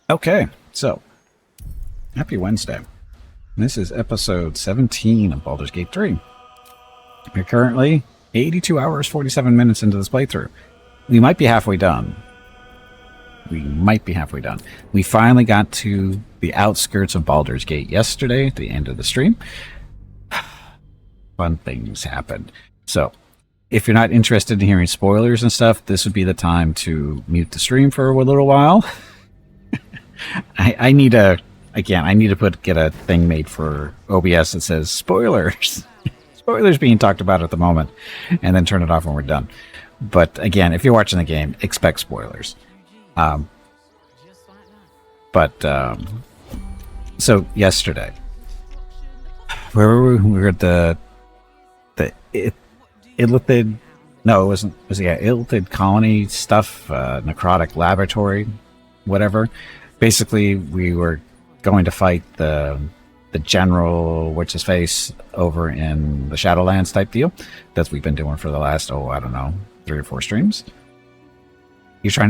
Okay, so happy Wednesday. This is episode 17 of Baldur's Gate 3. We're currently 82 hours, 47 minutes into this playthrough. We might be halfway done. We finally got to the outskirts of Baldur's Gate yesterday at the end of the stream. Fun things happened. So, if you're not interested in hearing spoilers and stuff, this would be the time to mute the stream for a little while. I need to get a thing made for OBS that says spoilers. Spoilers being talked about at the moment, and then turn it off when we're done. But again, if you're watching the game, expect spoilers. So yesterday, where were we? We were at the Illithid. No, it wasn't. It was Illithid colony stuff, necrotic laboratory, whatever. Basically, we were going to fight the general what's his face over in the Shadowlands type deal that we've been doing for the last 3 or 4 streams.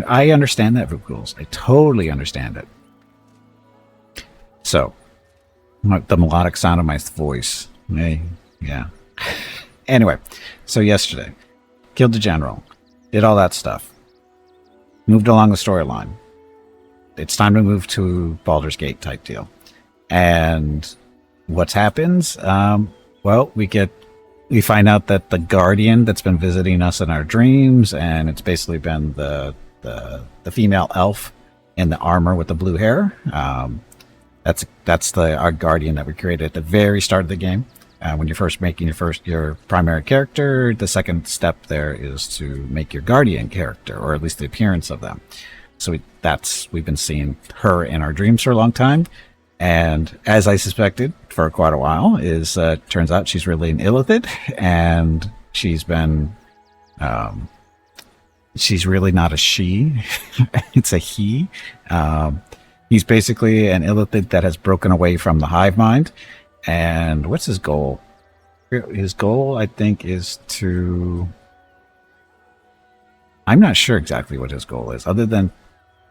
I understand that, rules. I totally understand it. So, the melodic sound of my voice. Yeah. Anyway, so yesterday, killed the general, did all that stuff, moved along the storyline. It's time to move to Baldur's Gate type deal. And what happens? We find out that the guardian that's been visiting us in our dreams, and it's basically been the female elf in the armor with the blue hair. That's our guardian that we created at the very start of the game. When you're first making your primary character, the second step there is to make your guardian character, or at least the appearance of them. So we've been seeing her in our dreams for a long time, and as I suspected for quite a while, turns out she's really an Illithid, and she's really not a she. It's a he. He's basically an Illithid that has broken away from the hive mind. And what's his goal? His goal, I think, is to... I'm not sure exactly what his goal is, other than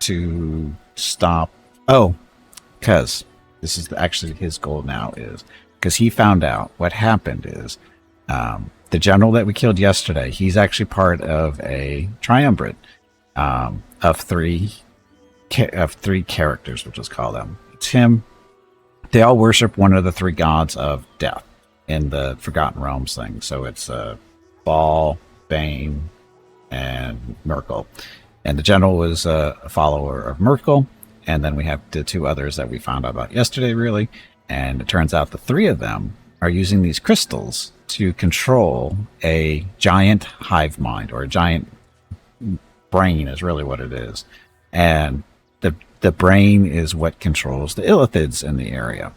to stop... Oh, because this is actually his goal now, is because he found out what happened is the general that we killed yesterday, he's actually part of a triumvirate of three characters, we'll just call them. It's him. They all worship one of the 3 gods of death in the Forgotten Realms thing. So it's Baal, Bane, and Myrkul. And the general was a follower of Myrkul. And then we have the 2 others that we found out about yesterday, really. And it turns out the 3 of them are using these crystals to control a giant hive mind, or a giant brain is really what it is. And the brain is what controls the Illithids in the area.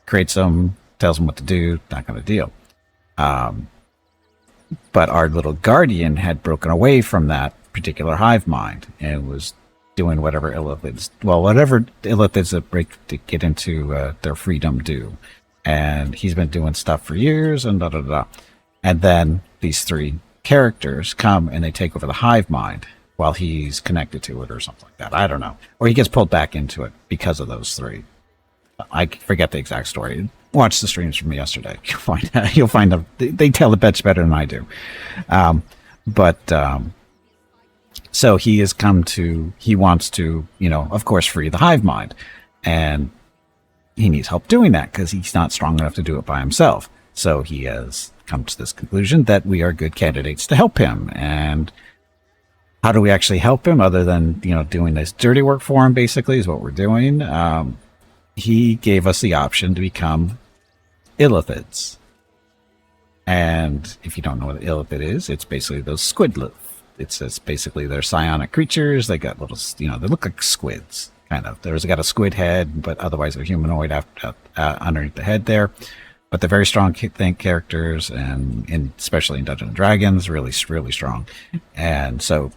Creates them, tells them what to do, that kind of deal. But our little guardian had broken away from that particular hive mind and was doing whatever Illithids that break to get into their freedom do. And he's been doing stuff for years and And then these 3 characters come and they take over the hive mind while he's connected to it or something like that. I don't know. Or he gets pulled back into it because of those 3. I forget the exact story. Watch the streams from yesterday. You'll find them. They tell the bets better than I do. So he wants to, of course, free the hive mind. And he needs help doing that because he's not strong enough to do it by himself. So he has come to this conclusion that we are good candidates to help him. And how do we actually help him other than, doing this dirty work for him, basically, is what we're doing. He gave us the option to become Illithids. And if you don't know what an Illithid is, it's basically those squidlith. It's basically they're psionic creatures. They got little, they look like squids, kind of. They got a squid head, but otherwise they're humanoid underneath the head there. But they're very strong characters, and especially in Dungeons & Dragons, really, really strong. And so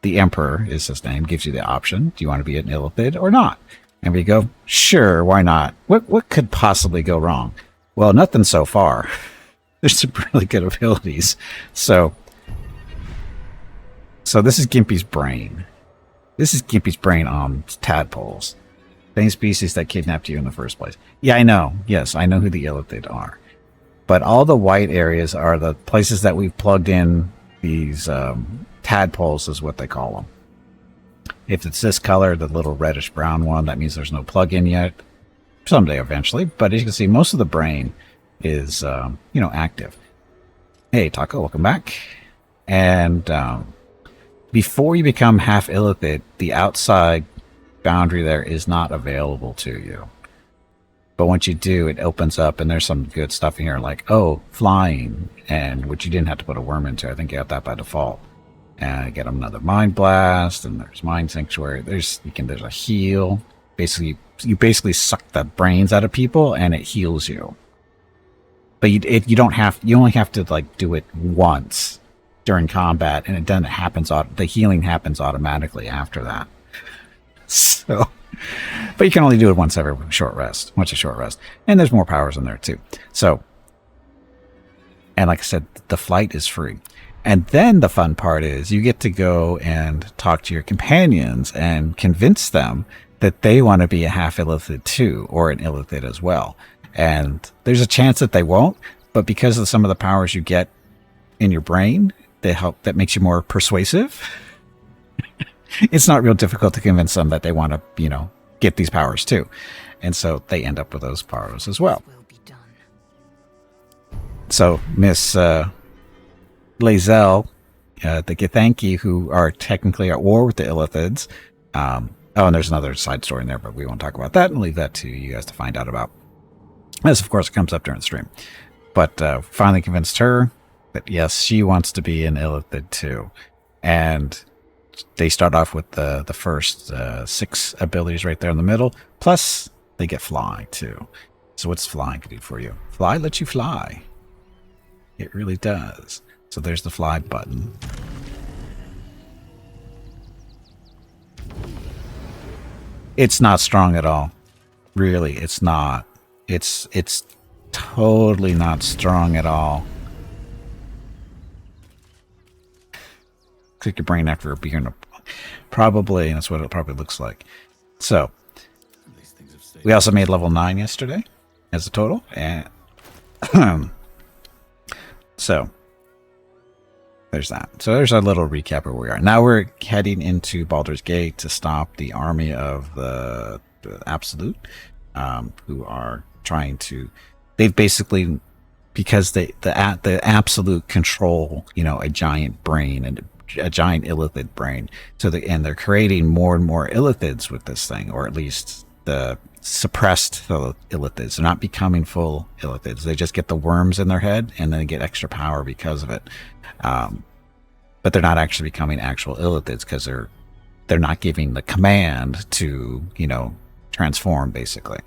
the Emperor is his name, gives you the option. Do you want to be an Illithid or not? And we go, sure, why not? What could possibly go wrong? Well, nothing so far. There's some really good abilities. So this is Gimpy's brain. This is Gimpy's brain on tadpoles. Same species that kidnapped you in the first place. Yeah, I know. Yes, I know who the illithid are. But all the white areas are the places that we've plugged in these tadpoles, is what they call them. If it's this color, the little reddish brown one, that means there's no plug-in yet. Someday, eventually. But as you can see, most of the brain is, active. Hey, Taco, welcome back. And before you become half illithid, the outside boundary there is not available to you. But once you do, it opens up, and there's some good stuff in here, like, flying, and which you didn't have to put a worm into. I think you got that by default. And you get another mind blast, and there's mind sanctuary. There's a heal. Basically, you basically suck the brains out of people, and it heals you. But you only have to like do it once during combat, and then the healing happens automatically after that. So, but you can only do it once a short rest, and there's more powers in there too. So, and like I said, the flight is free. And then the fun part is you get to go and talk to your companions and convince them that they want to be a half illithid too, or an illithid as well. And there's a chance that they won't, but because of some of the powers you get in your brain, that makes you more persuasive. It's not real difficult to convince them that they want to, get these powers too. And so they end up with those powers as well. So Miss Lazelle, the Githyanki, who are technically at war with the illithids. And there's another side story in there, but we won't talk about that and leave that to you guys to find out about. This, of course, comes up during the stream. But finally convinced her that, yes, she wants to be an illithid too. And they start off with the first 6 abilities right there in the middle. Plus, they get fly too. So what's flying do for you? Fly lets you fly. It really does. So there's the fly button. It's not strong at all. Really, it's not. It's totally not strong at all. Click your brain after a beer. Probably, and that's what it probably looks like. So, we also made level 9 yesterday as a total. And so, there's that. So there's our little recap of where we are. Now we're heading into Baldur's Gate to stop the army of the Absolute, who are trying to. They've basically, because the Absolute control, a giant brain and a giant illithid brain. So they're creating more and more illithids with this thing, or at least the suppressed illithids. They're not becoming full illithids. They just get the worms in their head, and then they get extra power because of it. But they're not actually becoming actual illithids because they're not giving the command to transform, basically.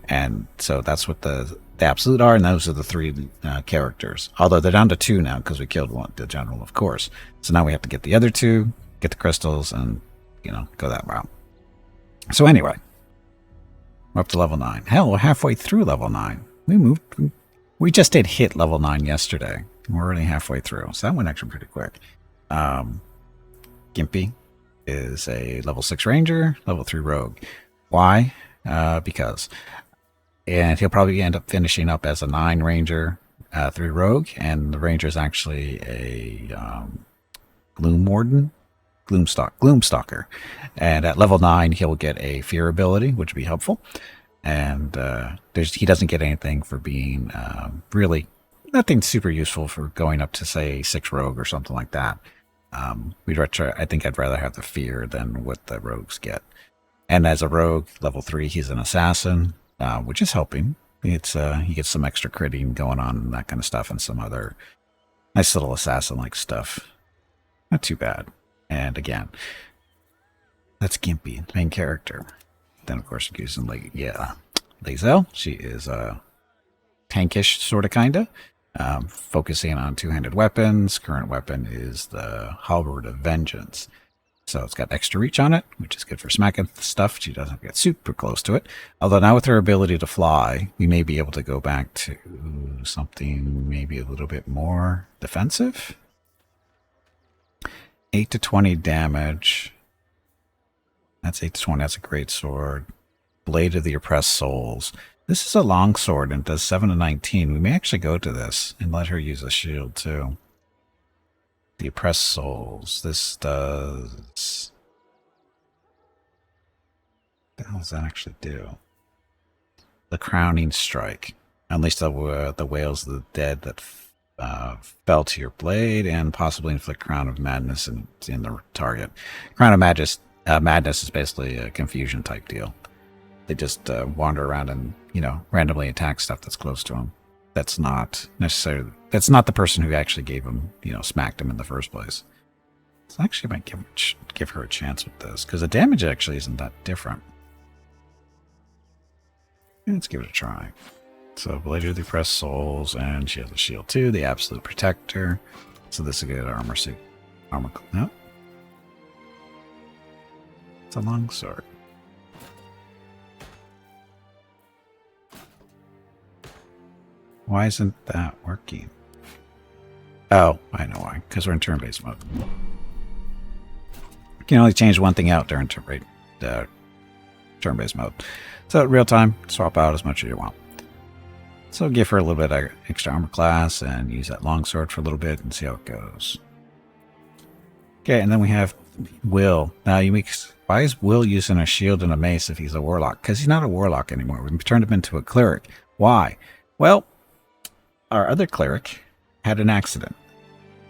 And so that's what the Absolute are, and those are the 3 characters. Although they're down to 2 now because we killed the general, of course. So now we have to get the other 2, get the crystals, and go that route. So anyway, we're up to level 9. Hell, we're halfway through level 9. We just did hit level 9 yesterday. We're already halfway through, so that went actually pretty quick. Gimpy is a level 6 ranger, level 3 rogue. Why? Because. And he'll probably end up finishing up as a 9 ranger, 3 rogue, and the ranger is actually a gloom warden, gloomstalker. And at level 9, he'll get a fear ability, which would be helpful. And he doesn't get anything for being really nothing super useful for going up to, say, 6 rogue or something like that. I think I'd rather have the fear than what the rogues get. And as a rogue, level 3, he's an assassin, which is helping. He gets some extra critting going on and that kind of stuff, and some other nice little assassin-like stuff. Not too bad. And again, that's Gimpy, main character. Then, of course, using Lazelle. She is tankish, sort of, kind of. Focusing on 2-handed weapons. Current weapon is the Halberd of Vengeance. So it's got extra reach on it, which is good for smacking stuff. She doesn't get super close to it. Although now with her ability to fly, we may be able to go back to something maybe a little bit more defensive. 8 to 20 damage. That's 8 to 20. That's a great sword. Blade of the Oppressed Souls. This is a long sword and does 7 to 19. We may actually go to this and let her use a shield too. The Oppressed Souls. This does... What the hell does that actually do? The Crowning Strike. Unleash the wails of the dead that fell to your blade and possibly inflict Crown of Madness in the target. Crown of Madness is basically a confusion type deal. They just wander around and, randomly attack stuff that's close to them. That's not necessarily... That's not the person who actually gave him, smacked him in the first place. So I actually might give her a chance with this, because the damage actually isn't that different. Let's give it a try. So, Blade of the Oppressed Souls, and she has a shield too, the Absolute Protector. So this is a good armor suit. No. It's a longsword. Why isn't that working? Oh, I know why. Because we're in turn-based mode. You can only change one thing out during turn-based mode. So, real time, swap out as much as you want. So, give her a little bit of extra armor class and use that longsword for a little bit and see how it goes. Okay, and then we have Will. Now, why is Will using a shield and a mace if he's a warlock? Because he's not a warlock anymore. We've turned him into a cleric. Why? Well, our other cleric had an accident.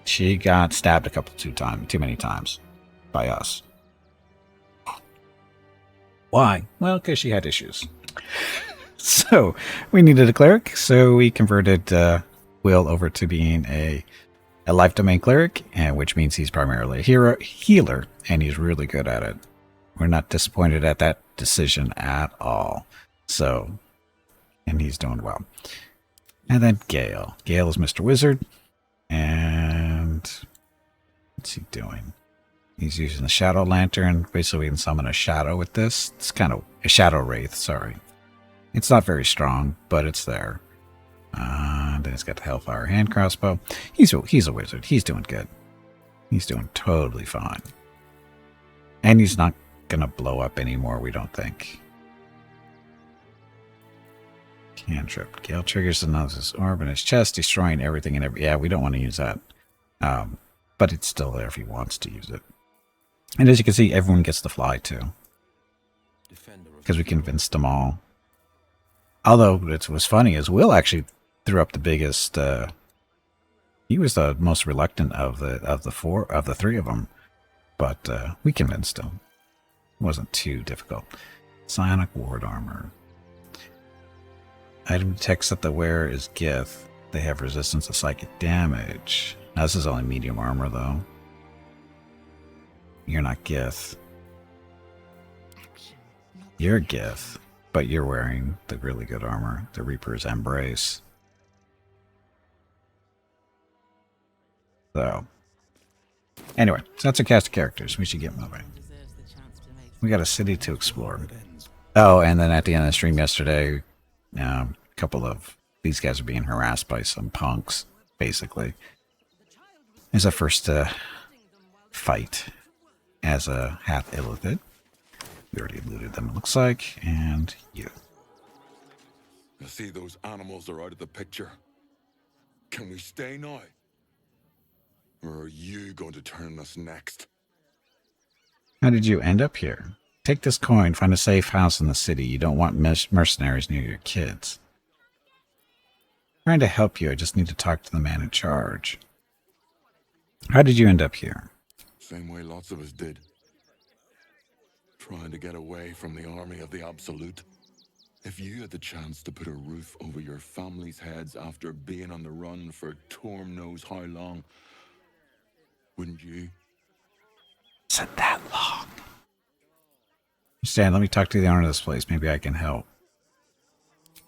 She got stabbed too many times by us. Why? Well, because she had issues. So we needed a cleric, so we converted Will over to being a life domain cleric, and which means he's primarily a healer, and he's really good at it. We're not disappointed at that decision at all. So, and he's doing well. And then Gale. Gale is Mr. Wizard, and what's he doing? He's using the Shadow Lantern. Basically, we can summon a shadow with this. It's kind of a Shadow Wraith, sorry. It's not very strong, but it's there. Then he's got the Hellfire Hand Crossbow. He's a wizard. He's doing good. He's doing totally fine. And he's not going to blow up anymore, we don't think. Cantrip. Gale triggers another orb in his chest, destroying everything and yeah, we don't want to use that. But it's still there if he wants to use it. And as you can see, everyone gets to fly too. Because we convinced them all. Although what was funny is Will actually threw up the biggest. He was the most reluctant of the three of them, but we convinced him. It wasn't too difficult. Psionic Ward Armor. Item detects that the wearer is Gith. They have resistance to psychic damage. Now this is only medium armor though. You're not Gith. You're Gith. But you're wearing the really good armor, the Reaper's Embrace. So, anyway, so that's a cast of characters. We should get moving. We got a city to explore. Oh, and then at the end of the stream yesterday, a couple of these guys are being harassed by some punks, basically. It's our first fight as a half illithid. We already looted them, it looks like, and you. I see those animals are out of the picture. Can we stay now? Or are you going to turn us next? How did you end up here? Take this coin, find a safe house in the city. You don't want mercenaries near your kids. I'm trying to help you, I just need to talk to the man in charge. How did you end up here? Same way lots of us did. Trying to get away from the army of the Absolute. If you had the chance to put a roof over your family's heads after being on the run for Torm knows how long, wouldn't you? Isn't that long? Stan, let me talk to the owner of this place. Maybe I can help.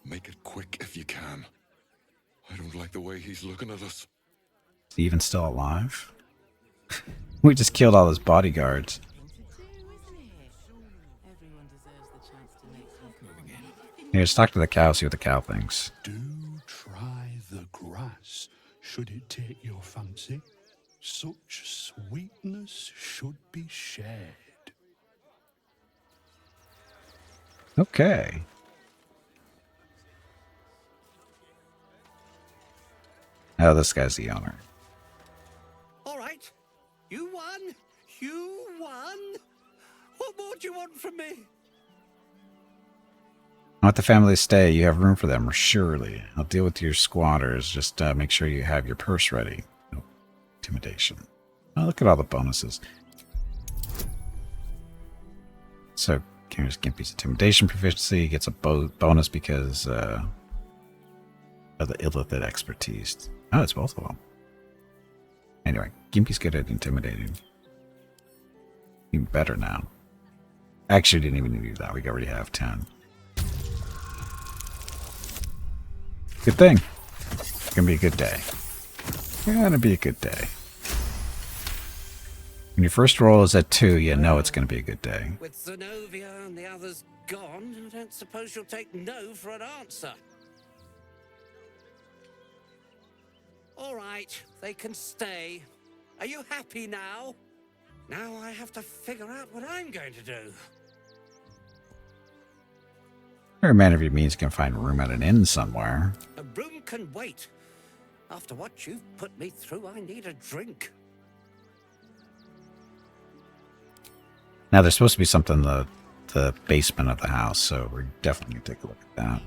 Make it quick if you can. I don't like the way he's looking at us. Is he even still alive? We just killed all his bodyguards. Here, let's talk to the cow, see what the cow thinks. Do try the grass, should it take your fancy. Such sweetness should be shared. Okay. Oh, this guy's the owner. All right. You won. You won. What more do you want from me? I want the family to stay. You have room for them, surely. I'll deal with your squatters. Just make sure you have your purse ready. No intimidation. Oh, look at all the bonuses. So, here's Gimpy's intimidation proficiency. He gets a bonus because of the illithid expertise. Oh, it's both of them. Anyway, Gimpy's good at intimidating. Even better now. Actually, didn't even need that. We already have 10. Good thing. It's gonna be a good day. Gonna be a good day. When your first roll is at 2, you know it's gonna be a good day. With Zenobia and the others gone, I don't suppose you'll take no for an answer. All right, they can stay. Are you happy now? Now I have to figure out what I'm going to do. Every man of your means can find room at an inn somewhere. A room can wait. After what you've put me through, I need a drink. Now, there's supposed to be something in the basement of the house, so we're definitely going to take a look at that.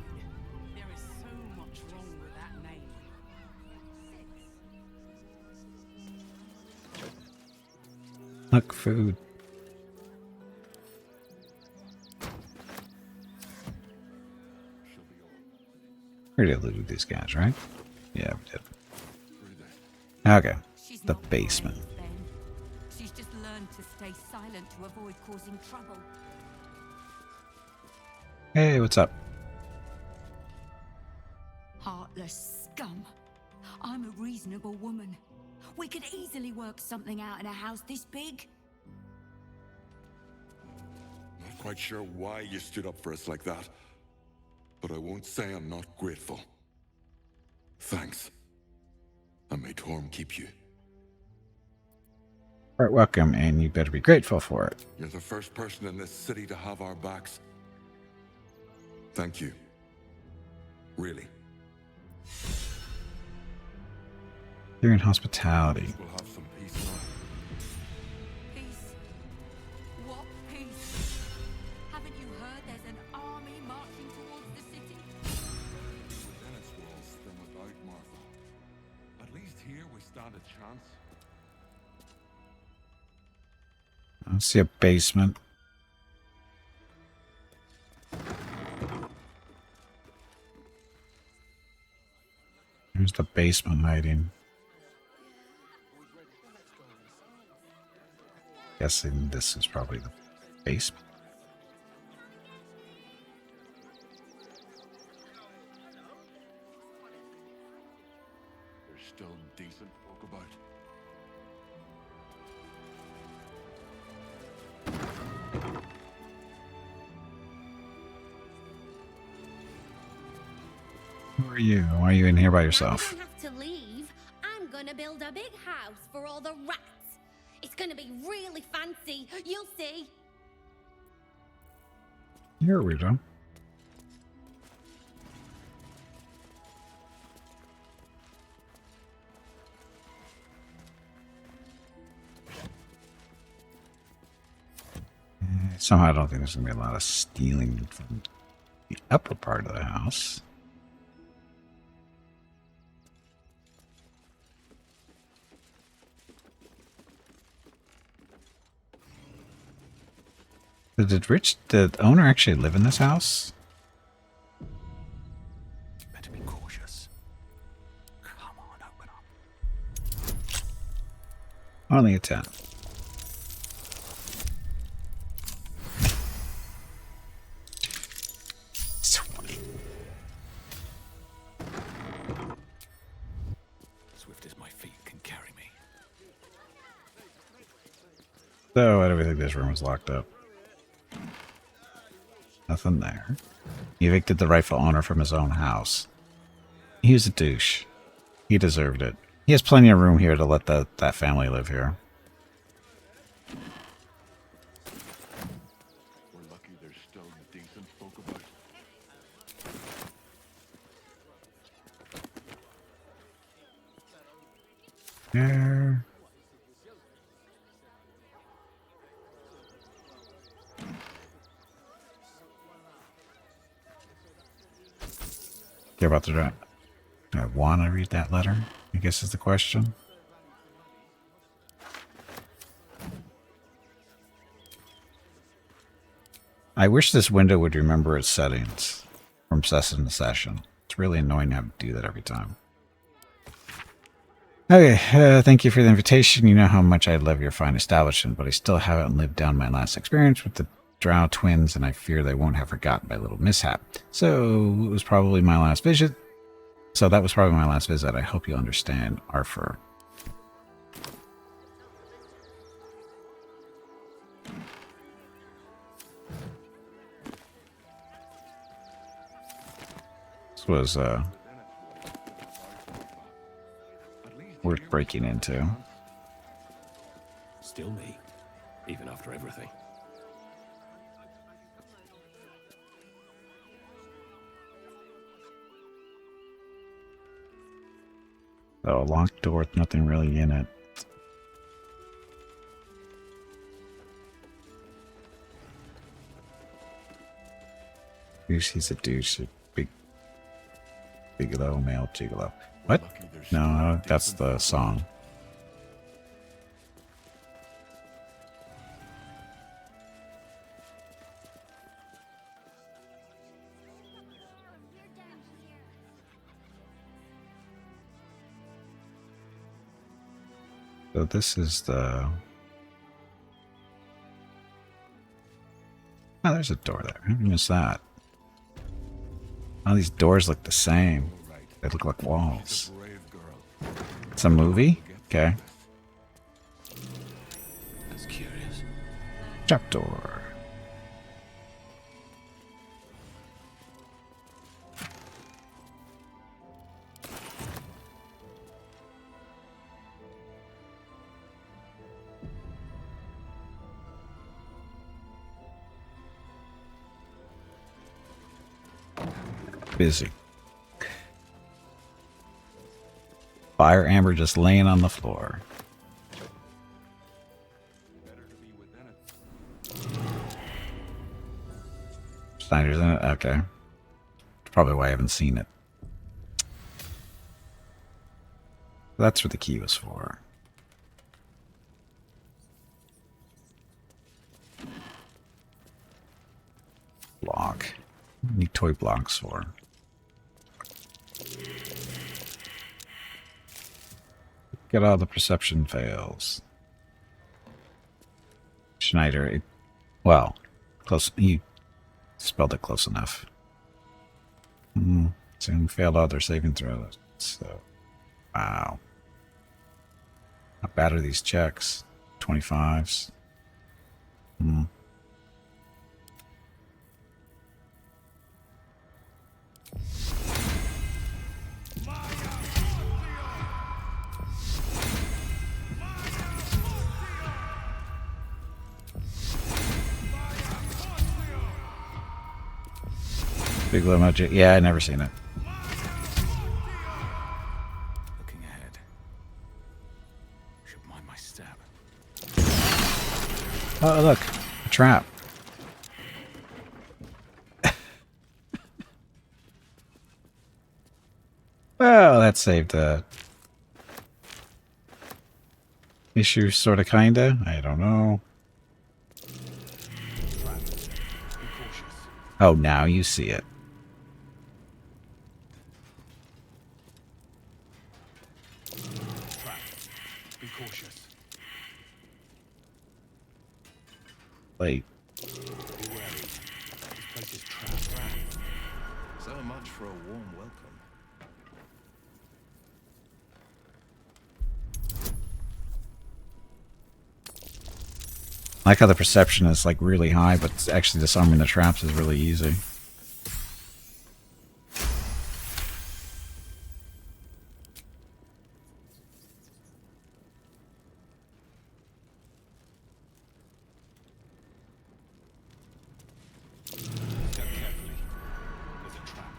There is so much wrong with that name. Look, food. We already looted these guys, right? Yeah, we did. Okay, She's the not basement. brave, Ben. She's just learned to stay silent to avoid causing trouble. Hey, what's up? Heartless scum. I'm a reasonable woman. We could easily work something out in a house this big. Not quite sure why you stood up for us like that, but I won't say I'm not grateful. Thanks. And may Torm keep you. Quite welcome, and you better be grateful for it. You're the first person in this city to have our backs. Thank you. Really. You're in hospitality. We'll have some peace now. Peace? What peace? Haven't you heard there's an army marching towards the city? Within its walls than without, Martha. At least here we stand a chance. I see a basement. There's the basement hiding. Guessing this is probably the basement. There's still decent folk about. Who are you? Why are you in here by Now yourself? I don't have to leave. I'm gonna build a big house for all the rats. It's gonna be really fancy. You'll see. You're a weirdo. Somehow I don't think there's going to be a lot of stealing from the upper part of the house. Did the owner actually live in this house? Better be cautious. Come on, open up. Only a 10. Swift as my feet can carry me. So I don't think this room was locked up. Nothing there. He evicted the rightful owner from his own house. He was a douche. He deserved it. He has plenty of room here to let that family live here. We're lucky there's still decent folk there. Care about the drop. Do I want to read that letter? I guess is the question. I wish this window would remember its settings from session to session. It's really annoying to have to do that every time. Okay, thank you for the invitation. You know how much I love your fine establishment, but I still haven't lived down my last experience with the Drow twins, and I fear they won't have forgotten my little mishap. So it was probably my last visit. So that was probably my last visit. I hope you understand, Arthur. This was worth breaking into. Still me, even after everything. So a locked door with nothing really in it. Douche, he's a douche. Big gigolo, male gigolo. What? No, that's the song. So this is the... Oh, there's a door there. How did I miss that? Oh, these doors look the same. They look like walls. It's a movie? Okay. That's curious. Trapdoor. Busy. Fire amber just laying on the floor. Snyder's in it? Okay. Probably why I haven't seen it. That's what the key was for. Block. Need toy blocks for. Get all the perception fails. Schneider, well, close. You spelled it close enough. Soon failed all their saving throws. So, wow. How bad are these checks? 25s. Big low magic. Yeah, I never seen it. Looking ahead. Should mind my step. Oh, look. A trap. Well, that saved the issue, sort of, kinda. I don't know. Oh, now you see it. Be cautious. Like, Be wary. This place is trapped. So much for a warm welcome. I like how the perception is like really high, but actually disarming the traps is really easy. Step carefully. There's a trap.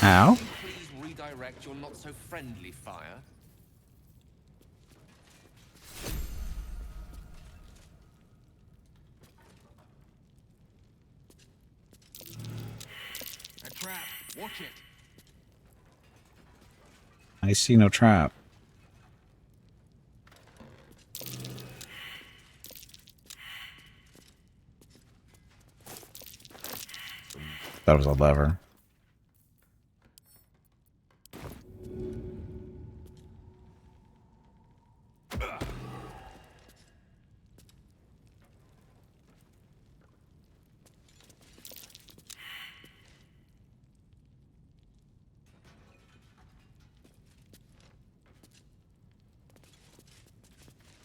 Ow. Please redirect your not so friendly fire. A trap. Watch it. I see no trap. That was a lever.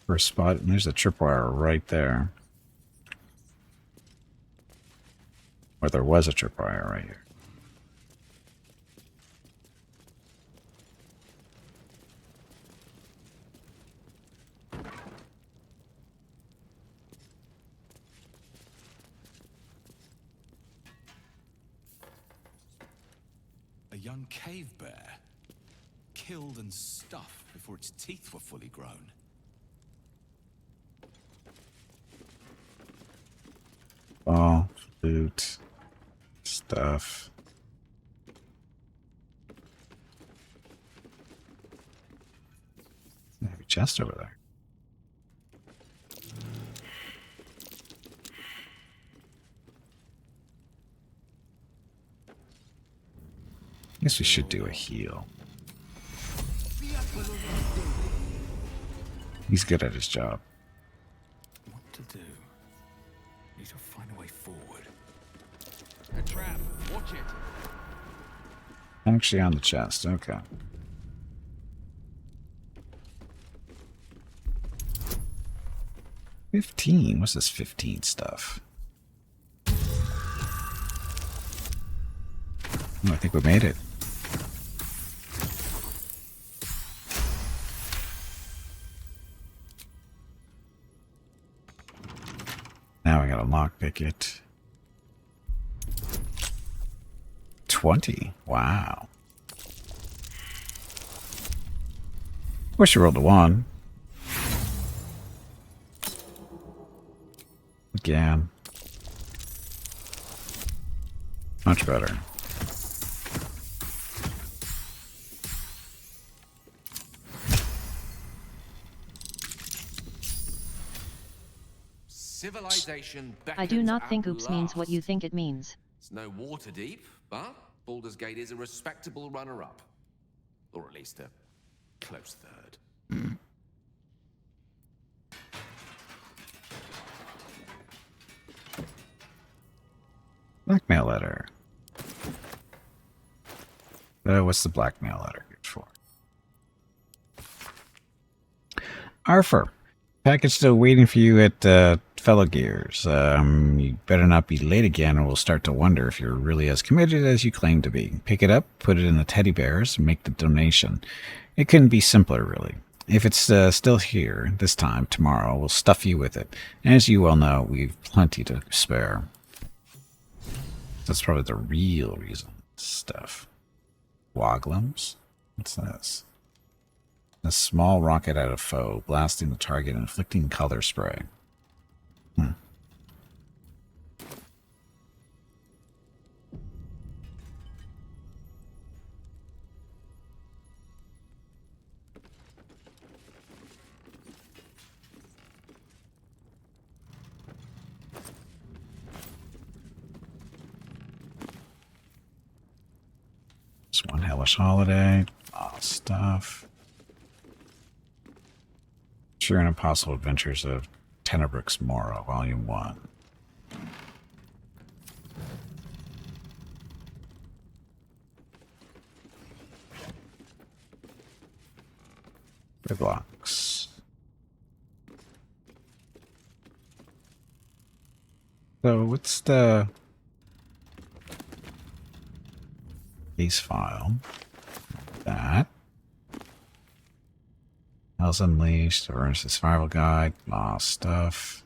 First spot, and there's a tripwire right there. Or there was a tripwire right here. A young cave bear. Killed and stuffed before its teeth were fully grown. Ball, flute, stuff. Maybe chest over there. Guess we should do a heal. He's good at his job. What to do? Need to find a way forward. A trap. Watch it. Actually on the chest, okay. $15. What's this 15 stuff? Oh, I think we made it. Now we gotta lockpick it. 20. Wow. Wish you rolled a 1. Again. Much better. Civilization I do beckons not at think oops means what you last. think it means. It's no water deep, but Baldur's Gate is a respectable runner-up. Or at least a close third. Blackmail letter. What's the blackmail letter good for? Arthur, package still waiting for you at Fellow Gears. You better not be late again, or we'll start to wonder if you're really as committed as you claim to be. Pick it up, put it in the teddy bears, and make the donation. It couldn't be simpler, really. If it's still here this time, tomorrow, we'll stuff you with it. And as you well know, we've plenty to spare. That's probably the real reason. Stuff. Woglums? What's this? A small rocket at a foe, blasting the target and inflicting color spray. Just one hellish holiday. Stuff. True and Impossible Adventures of Tenebrix Mora, Volume 1. Blocks. So what's the case file? That. Hell's Unleashed, Awareness Survival Guide, Lost Stuff.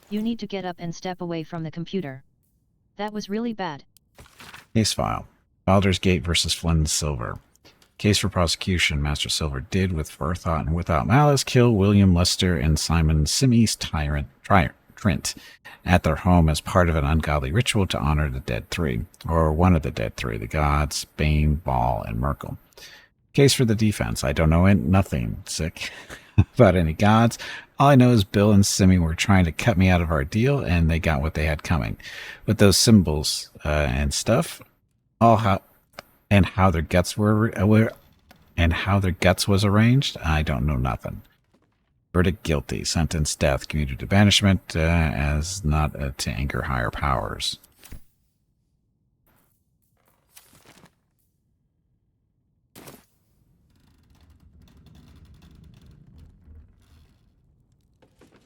You need to get up and step away from the computer. That was really bad. Case file. Baldur's Gate versus Flynn Silver. Case for prosecution. Master Silver did, with forethought and without malice, kill William Lester and Simon Simmes Trent at their home as part of an ungodly ritual to honor the dead three, or one of the dead three, the gods, Bane, Ball, and Merkel. Case for the defense. I don't know nothing sick about any gods. All I know is Bill and Simmy were trying to cut me out of our deal, and they got what they had coming. With those symbols and stuff, how their guts was arranged, I don't know nothing. Verdict guilty. Sentence death. Commuted to banishment as not to anger higher powers.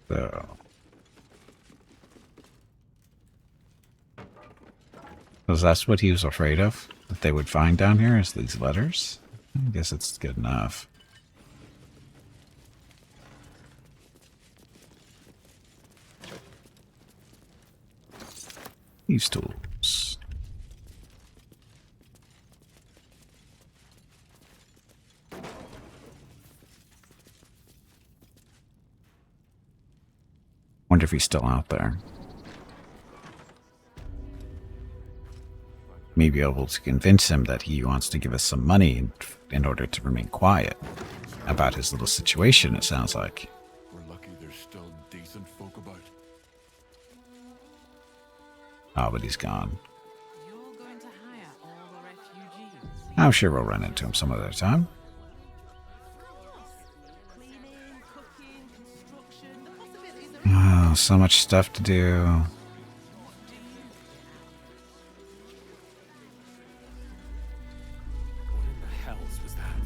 So that's what he was afraid of? That they would find down here is these letters? I guess it's good enough. These tools. Wonder if he's still out there. Maybe able to convince him that he wants to give us some money in order to remain quiet about his little situation, it sounds like. We're lucky there's still decent folk about. Oh, but he's gone. You're going to hire all the refugees? I'm sure we'll run into him some other time. Cleaning, cooking, construction, the possibilities are... Oh, so much stuff to do. What in the hells was that?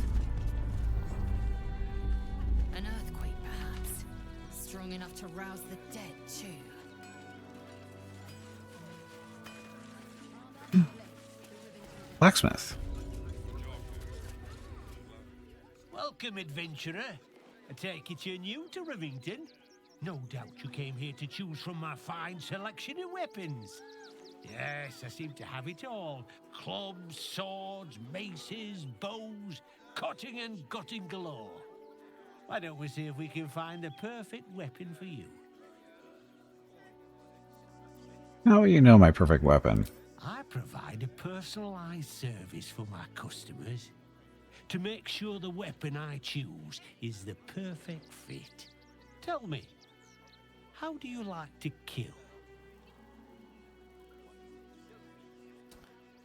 An earthquake, perhaps. Strong enough to rouse the dead, too. Blacksmith. Welcome, adventurer. I take it you're new to Rivington. No doubt you came here to choose from my fine selection of weapons. Yes, I seem to have it all. Clubs, swords, maces, bows, cutting and gutting galore. Why don't we see if we can find the perfect weapon for you? How will you know my perfect weapon? I provide a personalized service for my customers to make sure the weapon I choose is the perfect fit. Tell me, how do you like to kill?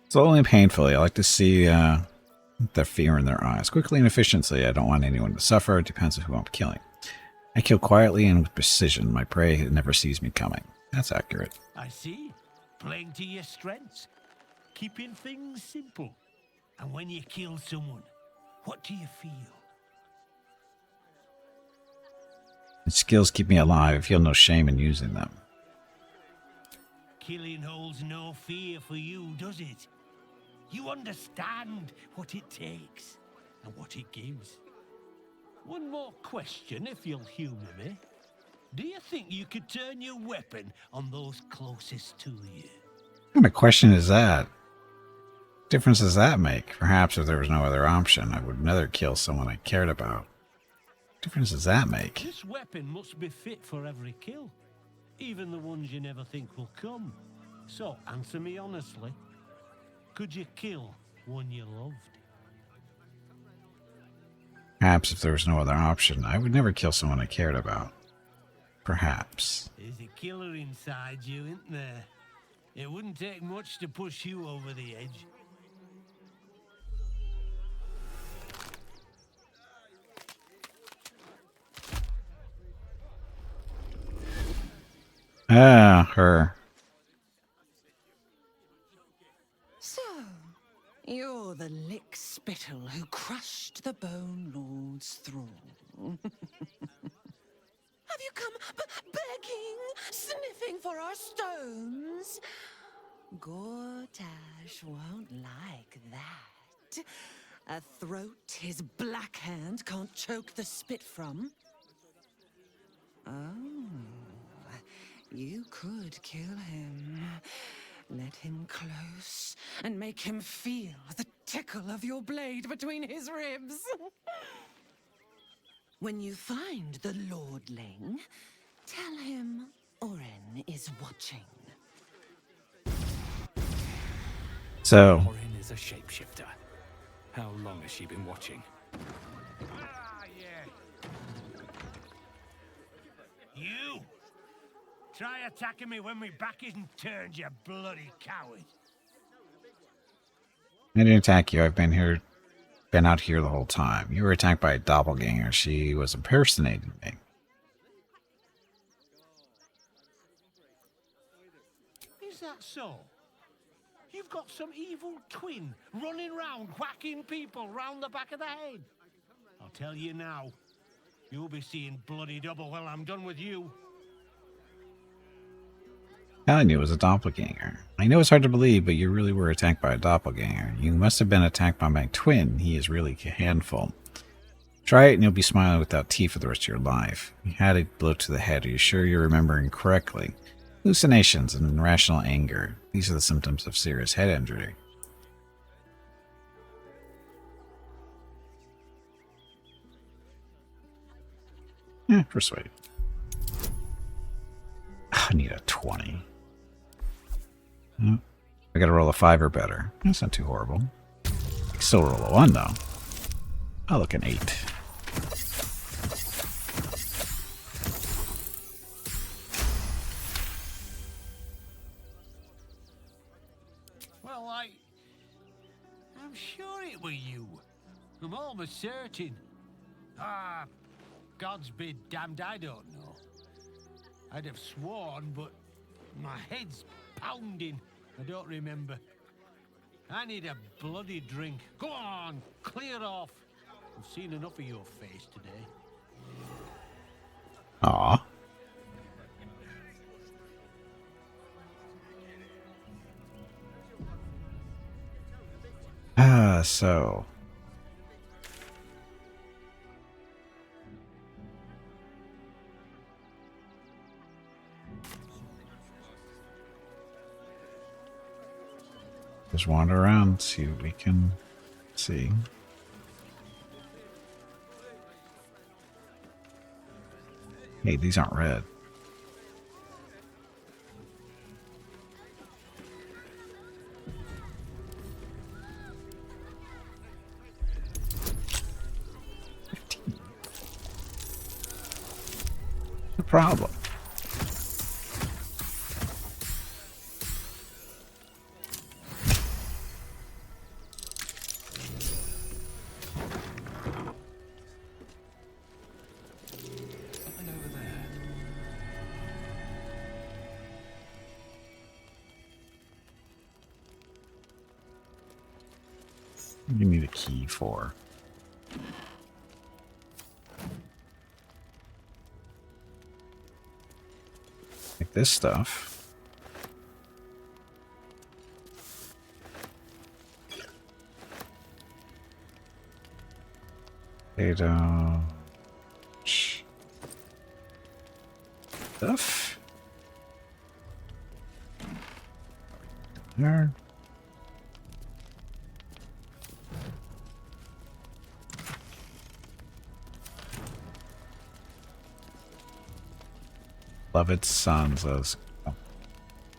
Slowly and painfully. I like to see the fear in their eyes. Quickly and efficiently. I don't want anyone to suffer. It depends on who I'm killing. I kill quietly and with precision. My prey never sees me coming. That's accurate. I see. Playing to your strengths. Keeping things simple. And when you kill someone, what do you feel? Its skills keep me alive. I feel no shame in using them. Killing holds no fear for you, does it? You understand what it takes and what it gives. One more question, if you'll humor me. Do you think you could turn your weapon on those closest to you? What kind of question is that? What difference does that make? Perhaps if there was no other option, I would never kill someone I cared about. What difference does that make? This weapon must be fit for every kill, even the ones you never think will come. So, answer me honestly. Could you kill one you loved? Perhaps if there was no other option, I would never kill someone I cared about. Perhaps. There's a killer inside you, isn't there? It wouldn't take much to push you over the edge. Ah, her. So, you're the lick spittle who crushed the Bone Lord's thrall. Have you come begging, sniffing for our stones? Gortash won't like that. A throat his black hand can't choke the spit from. Oh, you could kill him. Let him close and make him feel the tickle of your blade between his ribs. When you find the lordling, tell him Orin is watching. So, Orin is a shapeshifter. How long has she been watching? Ah, yeah. You! Try attacking me when my back isn't turned, you bloody coward. I didn't attack you. I've been out here the whole time. You were attacked by a doppelganger. She was impersonating me. Is that so? You've got some evil twin running round whacking people round the back of the head. I'll tell you now, you'll be seeing bloody double when I'm done with you. I knew it was a doppelganger. I know it's hard to believe, but you really were attacked by a doppelganger. You must have been attacked by my twin. He is really a handful. Try it and you'll be smiling without teeth for the rest of your life. You had a blow to the head. Are you sure you're remembering correctly? Hallucinations and irrational anger. These are the symptoms of serious head injury. Persuade. I need a 20. Oh, I gotta roll a 5 or better. That's not too horrible. I can still roll a 1 though. I'll look an 8. Well, I'm sure it were you. I'm almost certain. Ah, God's be damned, I don't know. I'd have sworn, but my head's pounding. I don't remember. I need a bloody drink. Go on, clear off. I've seen enough of your face today. Aw. So. Just wander around, see what we can see. Hey, these aren't red. No problem. Give me the key for. Like this stuff. Data. Stuff. There. Beloved son says,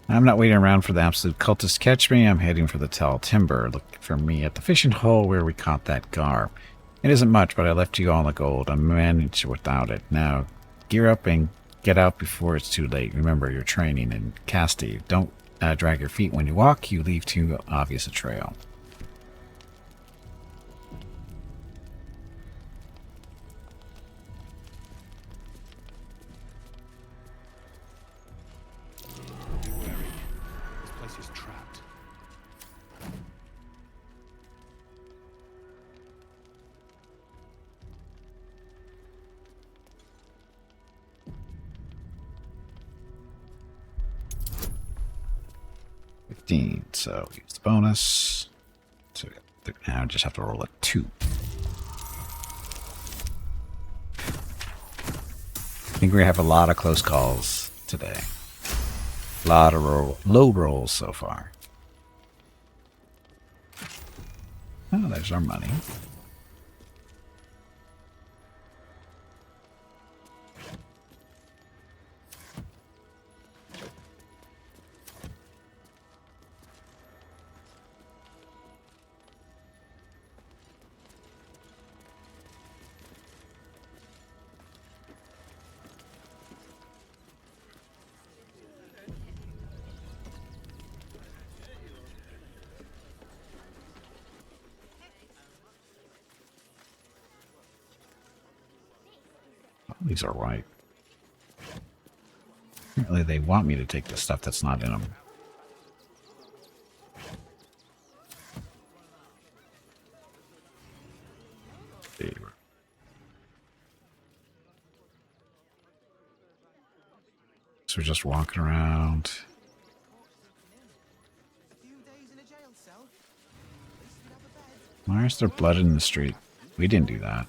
I'm not waiting around for the absolute cultists to catch me. I'm heading for the tall timber. Look for me at the fishing hole where we caught that gar. It isn't much, but I left you all the gold. I managed without it. Now, gear up and get out before it's too late. Remember, you're training in Casti. Don't drag your feet when you walk. You leave too obvious a trail. Be wary. This place is trapped. So use the bonus. So now I just have to roll a 2. I think we have a lot of close calls today. A lot of low rolls so far. Oh, there's our money. These are white. Apparently they want me to take the stuff that's not in them. So we're just walking around. Why is there blood in the street? We didn't do that.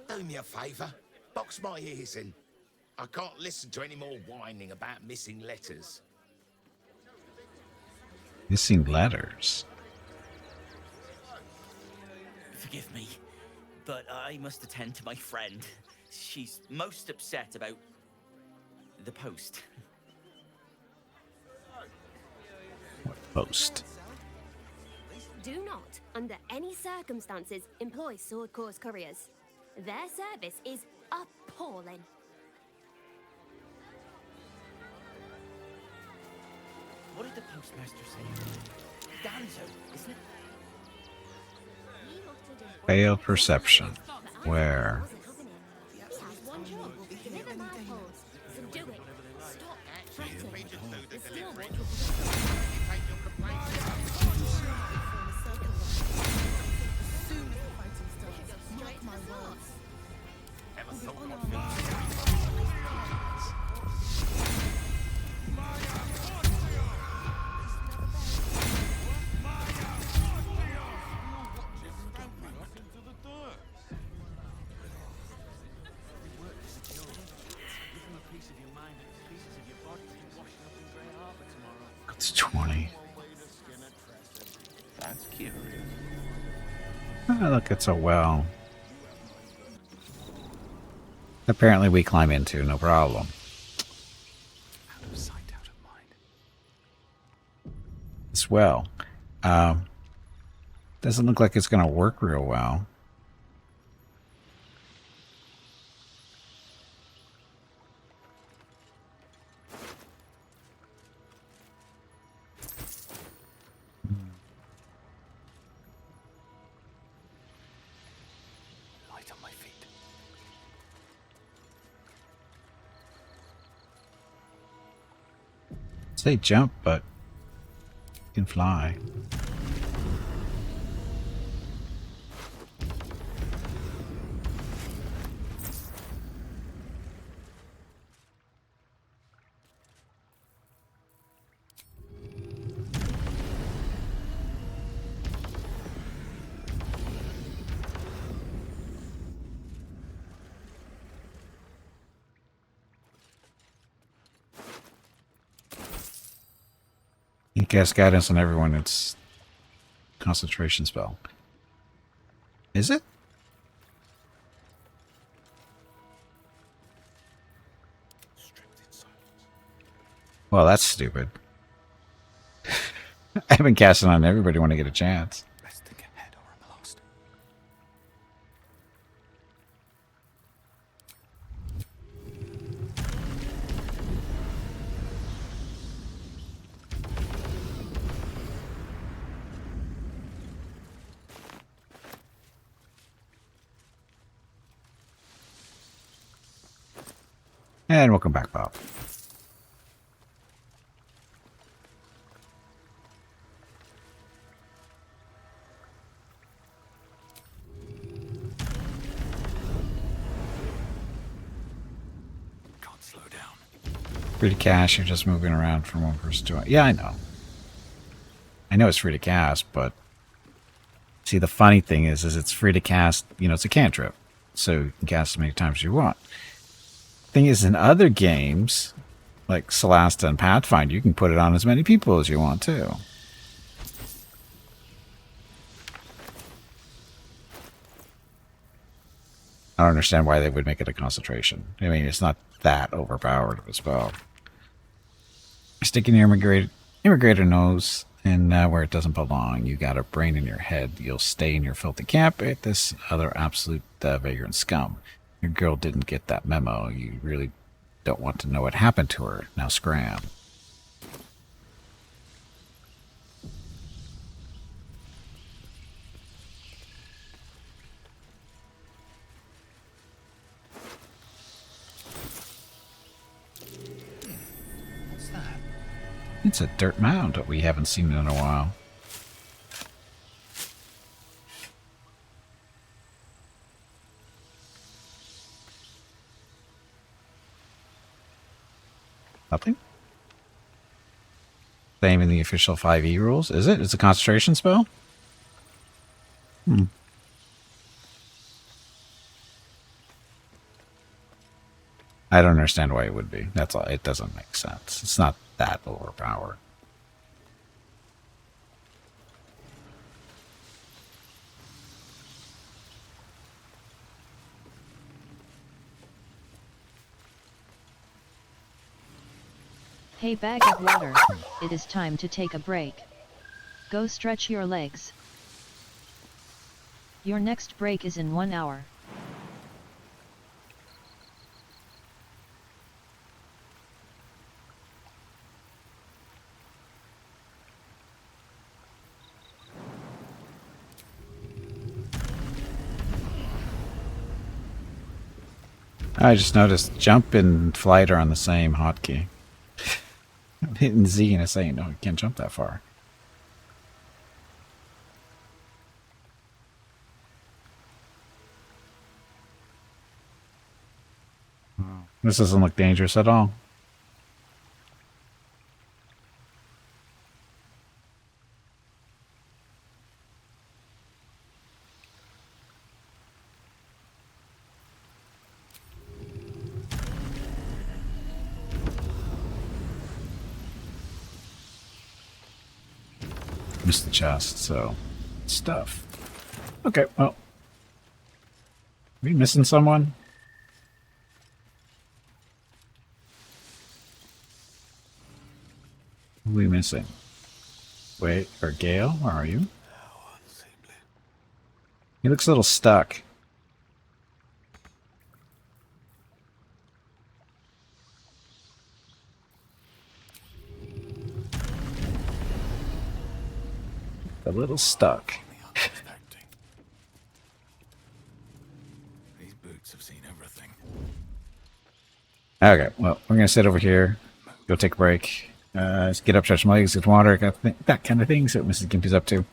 Do me a favour. Box my ears in. I can't listen to any more whining about missing letters. Missing letters? Forgive me, but I must attend to my friend. She's most upset about the post. What post? Do not, under any circumstances, employ sword course couriers. Their service is appalling. What did the postmaster say? Danzo, isn't it? Failed perception. Where? It's 20. That's curious. Oh, look, it's a well. Apparently we climb into, no problem. Out of sight, out of mind. This well. Doesn't look like it's going to work real well. Light on my feet. Say jump, but you can fly. You cast guidance on everyone. It's concentration spell. Is it? Well, that's stupid. I've been casting on everybody when I get a chance. Best think ahead or I'm lost. And welcome back, Bob. Can't slow down. Free to cash, you're just moving around from one person to another. Yeah, I know. I know it's free to cast, but see, the funny thing is it's free to cast. You know, it's a cantrip, so you can cast as many times as you want. Thing is, in other games like Celasta and Pathfinder, you can put it on as many people as you want too. I don't understand why they would make it a concentration. I mean, it's not that overpowered of a spell. Stick in your immigrator nose and where it doesn't belong. You got a brain in your head. You'll stay in your filthy camp at this other absolute vagrant scum. Your girl didn't get that memo. You really don't want to know what happened to her. Now scram. What's that? It's a dirt mound that we haven't seen in a while. Nothing? Same in the official 5e rules. Is it? It's a concentration spell? I don't understand why it would be. That's all. It doesn't make sense. It's not that overpowered. Hey, bag of water, it is time to take a break. Go stretch your legs. Your next break is in 1 hour. I just noticed jump and flight are on the same hotkey. I'm hitting Z and it's saying, no, you can't jump that far. This doesn't look dangerous at all. Missed the chest, so stuff. Okay, well. Are we missing someone? Who are we missing? Wait, or Gale, where are you? He looks a little stuck. A little stuck. These boots have seen everything. Okay, well, we're gonna sit over here, go take a break, get up, stretch my legs, get water, that kind of thing. See what Mrs. Gimpy's up to.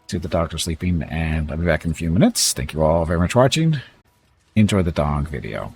See if the doctor's sleeping, and I'll be back in a few minutes. Thank you all very much for watching. Enjoy the dog video.